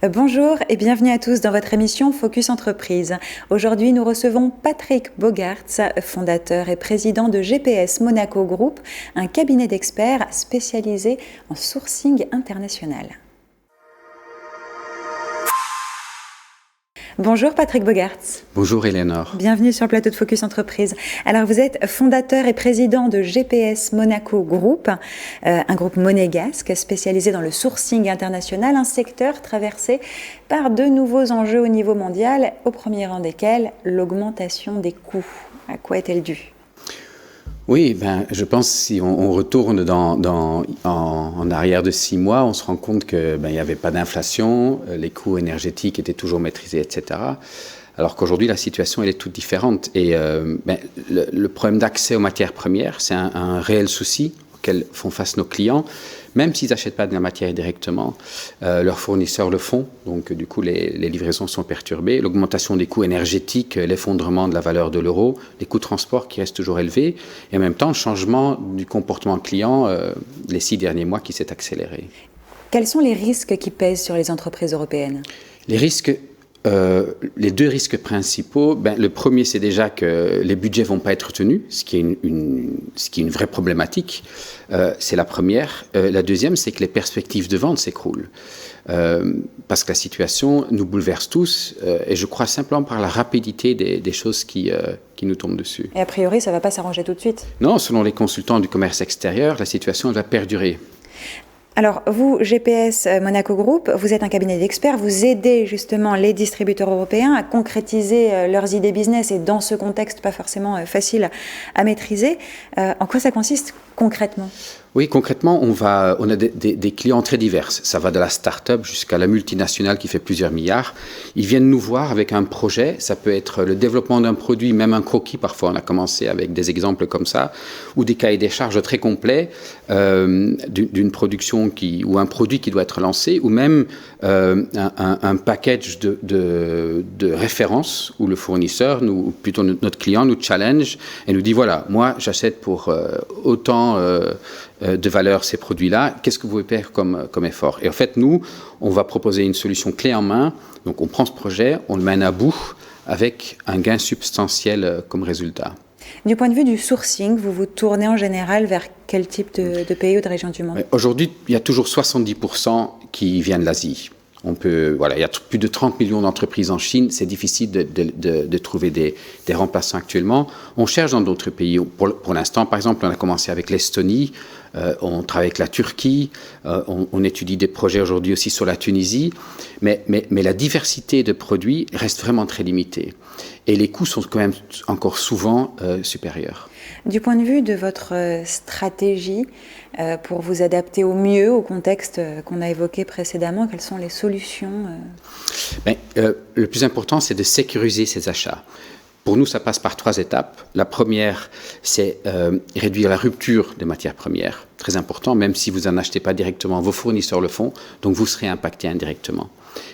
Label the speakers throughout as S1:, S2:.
S1: Bonjour et bienvenue à tous dans votre émission Focus Entreprise. Aujourd'hui, nous recevons Patrick Bogaerts, fondateur et président de GPS Monaco Group, un cabinet d'experts spécialisé en sourcing international. Bonjour Patrick Bogaerts.
S2: Bonjour Eleanor.
S1: Bienvenue sur le plateau de Focus Entreprise. Alors vous êtes fondateur et président de GPS Monaco Group, un groupe monégasque spécialisé dans le sourcing international, un secteur traversé par de nouveaux enjeux au niveau mondial, au premier rang desquels l'augmentation des coûts. À quoi est-elle due ?
S2: Oui, je pense que si on retourne en arrière de 6 mois, on se rend compte qu'il n'y avait pas d'inflation, les coûts énergétiques étaient toujours maîtrisés, etc. Alors qu'aujourd'hui, la situation elle est toute différente. Et le problème d'accès aux matières premières, c'est un réel souci auquel font face nos clients. Même s'ils n'achètent pas de la matière directement, leurs fournisseurs le font. Donc, du coup, les livraisons sont perturbées. L'augmentation des coûts énergétiques, l'effondrement de la valeur de l'euro, les coûts de transport qui restent toujours élevés, et en même temps, le changement du comportement client les 6 derniers mois qui s'est accéléré.
S1: Quels sont les risques qui pèsent sur les entreprises européennes ?
S2: Les risques... les 2 risques principaux, le premier c'est déjà que les budgets ne vont pas être tenus, ce qui est une vraie problématique, c'est la première. La deuxième c'est que les perspectives de vente s'écroulent, parce que la situation nous bouleverse tous, et je crois simplement par la rapidité des choses qui nous tombent dessus.
S1: Et a priori ça ne va pas s'arranger tout de suite ?
S2: Non, selon les consultants du commerce extérieur, la situation elle va perdurer.
S1: Alors, vous, GPS Monaco Group, vous êtes un cabinet d'experts, vous aidez justement les distributeurs européens à concrétiser leurs idées business et dans ce contexte pas forcément facile à maîtriser. En quoi ça consiste concrètement ?
S2: Oui, concrètement, on a des clients très divers. Ça va de la start-up jusqu'à la multinationale qui fait plusieurs milliards. Ils viennent nous voir avec un projet. Ça peut être le développement d'un produit, même un croquis. Parfois, on a commencé avec des exemples comme ça, ou des cahiers des charges très complets d'une production ou un produit qui doit être lancé, ou même un package de référence où le fournisseur, ou plutôt notre client, nous challenge et nous dit voilà, moi, j'achète pour autant de valeur ces produits-là, qu'est-ce que vous pouvez faire comme effort ? Et en fait, nous, on va proposer une solution clé en main. Donc, on prend ce projet, on le mène à bout avec un gain substantiel comme résultat.
S1: Du point de vue du sourcing, vous vous tournez en général vers quel type de pays ou de région du monde ?
S2: Aujourd'hui, il y a toujours 70% qui viennent de l'Asie. Il y a plus de 30 millions d'entreprises en Chine. C'est difficile de trouver des remplaçants actuellement. On cherche dans d'autres pays. Pour l'instant, par exemple, on a commencé avec l'Estonie. On travaille avec la Turquie. On étudie des projets aujourd'hui aussi sur la Tunisie. Mais la diversité de produits reste vraiment très limitée. Et les coûts sont quand même encore souvent supérieurs.
S1: Du point de vue de votre stratégie pour vous adapter au mieux au contexte qu'on a évoqué précédemment, quelles sont les solutions ?
S2: Le plus important, c'est de sécuriser ses achats. Pour nous, ça passe par 3 étapes. La première, c'est réduire la rupture des matières premières. Très important, même si vous n'en achetez pas directement, vos fournisseurs le font, donc vous serez impacté indirectement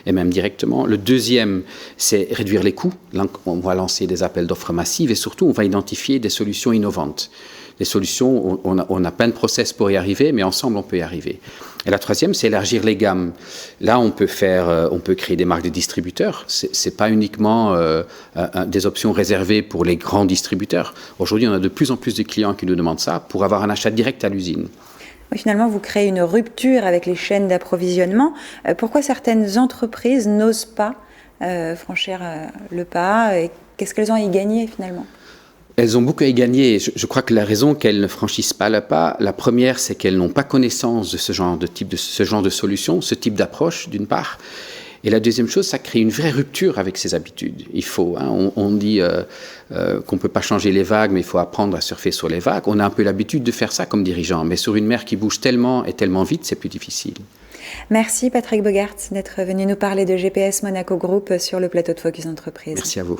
S2: et même directement. Le deuxième, c'est réduire les coûts. Là, on va lancer des appels d'offres massives et surtout, on va identifier des solutions innovantes. Des solutions, on a plein de process pour y arriver, mais ensemble, on peut y arriver. Et la troisième, c'est élargir les gammes. Là, on peut créer des marques de distributeurs. C'est pas uniquement des options réservées pour les grands distributeurs. Aujourd'hui, on a de plus en plus de clients qui nous demandent ça pour avoir un achat direct à l'usine.
S1: Oui, finalement, vous créez une rupture avec les chaînes d'approvisionnement. Pourquoi certaines entreprises n'osent pas franchir le pas et qu'est-ce qu'elles ont à y gagner finalement ?
S2: Elles ont beaucoup à y gagner. Je crois que la raison qu'elles ne franchissent pas le pas, la première, c'est qu'elles n'ont pas connaissance de ce genre de solution, ce type d'approche, d'une part. Et la deuxième chose, ça crée une vraie rupture avec ses habitudes. Il faut, on dit qu'on ne peut pas changer les vagues, mais il faut apprendre à surfer sur les vagues. On a un peu l'habitude de faire ça comme dirigeant, mais sur une mer qui bouge tellement et tellement vite, c'est plus difficile.
S1: Merci Patrick Bogaerts d'être venu nous parler de GPS Monaco Group sur le plateau de Focus Entreprise.
S2: Merci à vous.